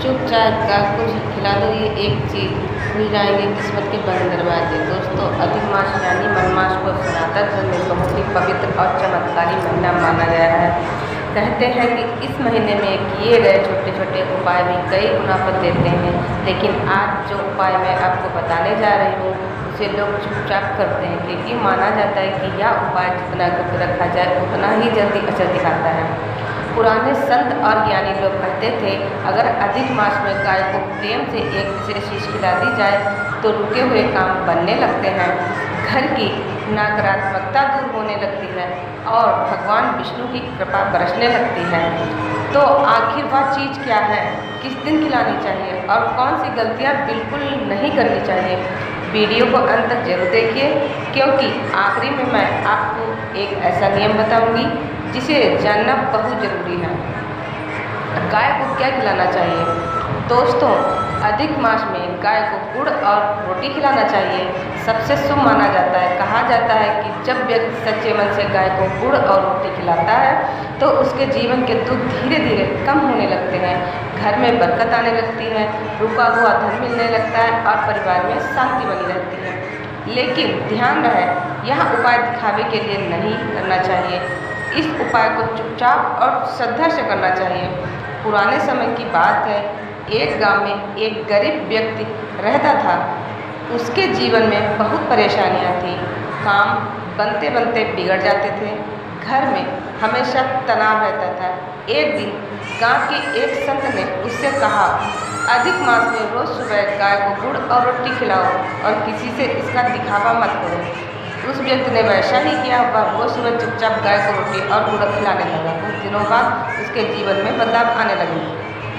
चुपचाप गाय को खिला दो ये एक चीज़, खुल जाएंगे किस्मत के बंद दरवाजे। दोस्तों, अधिक मास यानी मलमास को सनातन धर्म में बहुत ही पवित्र और चमत्कारी महीना माना गया है। कहते हैं कि इस महीने में किए गए छोटे छोटे उपाय भी कई गुना फल देते हैं। लेकिन आज जो उपाय मैं आपको बताने जा रही हूँ उसे लोग चुपचाप करते हैं, क्योंकि माना जाता है कि यह उपाय जितना गुप्त रखा जाए उतना ही जल्दी असर दिखाता है। पुराने संत और ज्ञानी लोग कहते थे, अगर अधिक मास में गाय को प्रेम से एक विशेष चीज खिला दी जाए तो रुके हुए काम बनने लगते हैं, घर की नकारात्मकता दूर होने लगती है और भगवान विष्णु की कृपा बरसने लगती है। तो आखिर वह चीज़ क्या है, किस दिन खिलानी चाहिए और कौन सी गलतियां बिल्कुल नहीं करनी चाहिए? वीडियो को अंत तक जरूर देखिए, क्योंकि आखिरी में मैं आपको एक ऐसा नियम बताऊंगी जिसे जानना बहुत ज़रूरी है। गाय को क्या खिलाना चाहिए? दोस्तों, अधिक मास में गाय को गुड़ और रोटी खिलाना चाहिए। सबसे शुभ माना जाता है। कहा जाता है कि जब व्यक्ति सच्चे मन से गाय को गुड़ और रोटी खिलाता है तो उसके जीवन के दुख धीरे धीरे कम होने लगते हैं, घर में बरकत आने लगती है, रुका हुआ धन मिलने लगता है और परिवार में शांति बनी रहती है। लेकिन ध्यान रहे, यह उपाय दिखावे के लिए नहीं करना चाहिए। इस उपाय को चुपचाप और श्रद्धा से करना चाहिए। पुराने समय की बात है, एक गांव में एक गरीब व्यक्ति रहता था। उसके जीवन में बहुत परेशानियां थीं, काम बनते बनते बिगड़ जाते थे, घर में हमेशा तनाव रहता था। एक दिन गांव के एक संत ने उससे कहा, अधिक मास में रोज सुबह गाय को गुड़ और रोटी खिलाओ और किसी से इसका दिखावा मत करो। उस व्यक्ति ने वैसा ही किया। वह रोज सुबह चुपचाप गाय को रोटी और गुड़ खिलाने लगा। कुछ दिनों बाद उसके जीवन में बदलाव आने लगे।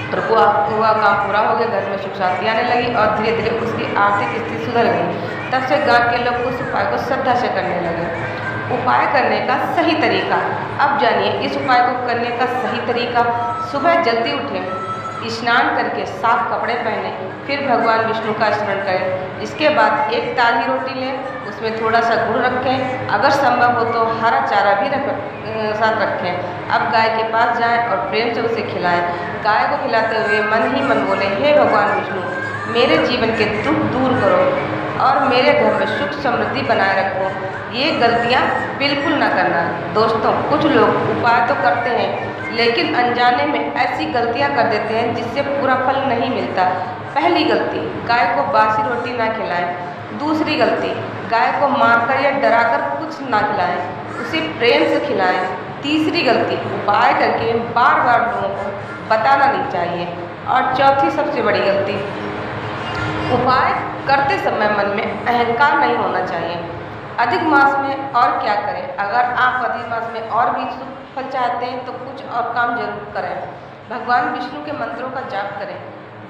रुका हुआ काम पूरा हो गया, घर में सुख शांति आने लगी और धीरे धीरे उसकी आर्थिक स्थिति सुधर गई। तब से गांव के लोग उस उपाय को श्रद्धा से करने लगे। उपाय करने का सही तरीका, अब जानिए इस उपाय को करने का सही तरीका। सुबह जल्दी उठें, स्नान करके साफ कपड़े पहने, फिर भगवान विष्णु का स्मरण करें। इसके बाद एक ताज़ी रोटी लें, उसमें थोड़ा सा गुड़ रखें, अगर संभव हो तो हरा चारा भी साथ रखें। अब गाय के पास जाएं और प्रेम से उसे खिलाएं। गाय को खिलाते हुए मन ही मन बोले, हे भगवान विष्णु, मेरे जीवन के दुख दूर करो और मेरे घर में सुख समृद्धि बनाए रखो। ये गलतियाँ बिल्कुल ना करना। दोस्तों, कुछ लोग उपाय तो करते हैं लेकिन अनजाने में ऐसी गलतियां कर देते हैं जिससे पूरा फल नहीं मिलता। पहली गलती, गाय को बासी रोटी ना खिलाएं। दूसरी गलती, गाय को मारकर या डराकर कुछ ना खिलाएं, उसे प्रेम से खिलाएं। तीसरी गलती, उपाय करके बार बार लोगों को बताना नहीं चाहिए। और चौथी सबसे बड़ी गलती, उपाय करते समय मन में अहंकार नहीं होना चाहिए। अधिक मास में और क्या करें? अगर आप अधिक मास में और भी शुभ फल चाहते हैं तो कुछ और काम जरूर करें। भगवान विष्णु के मंत्रों का जाप करें,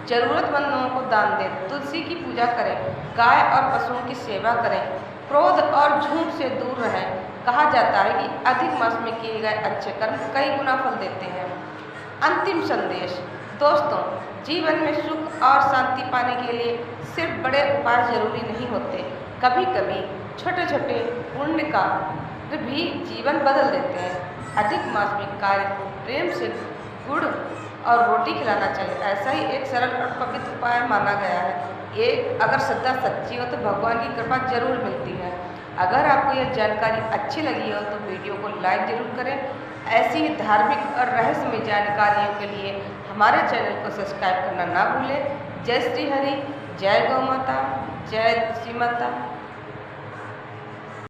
जरूरतमंद लोगों को दान दें, तुलसी की पूजा करें, गाय और पशुओं की सेवा करें, क्रोध और झूठ से दूर रहें। कहा जाता है कि अधिक मास में किए गए अच्छे कर्म कई गुना फल देते हैं। अंतिम संदेश, दोस्तों, जीवन में सुख और शांति पाने के लिए सिर्फ बड़े उपाय जरूरी नहीं होते। कभी कभी छोटे छोटे पुण्य कार्य भी जीवन बदल देते हैं। अधिक मास में कार्य को प्रेम से गुड़ और रोटी खिलाना चाहिए। ऐसा ही एक सरल और पवित्र उपाय माना गया है। ये अगर श्रद्धा सच्ची हो तो भगवान की कृपा जरूर मिलती है। अगर आपको यह जानकारी अच्छी लगी हो तो वीडियो को लाइक जरूर करें। ऐसी ही धार्मिक और रहस्यमय जानकारियों के लिए हमारे चैनल को सब्सक्राइब करना ना भूलें। जय श्री हरि, जय गौ माता, जय श्री माता।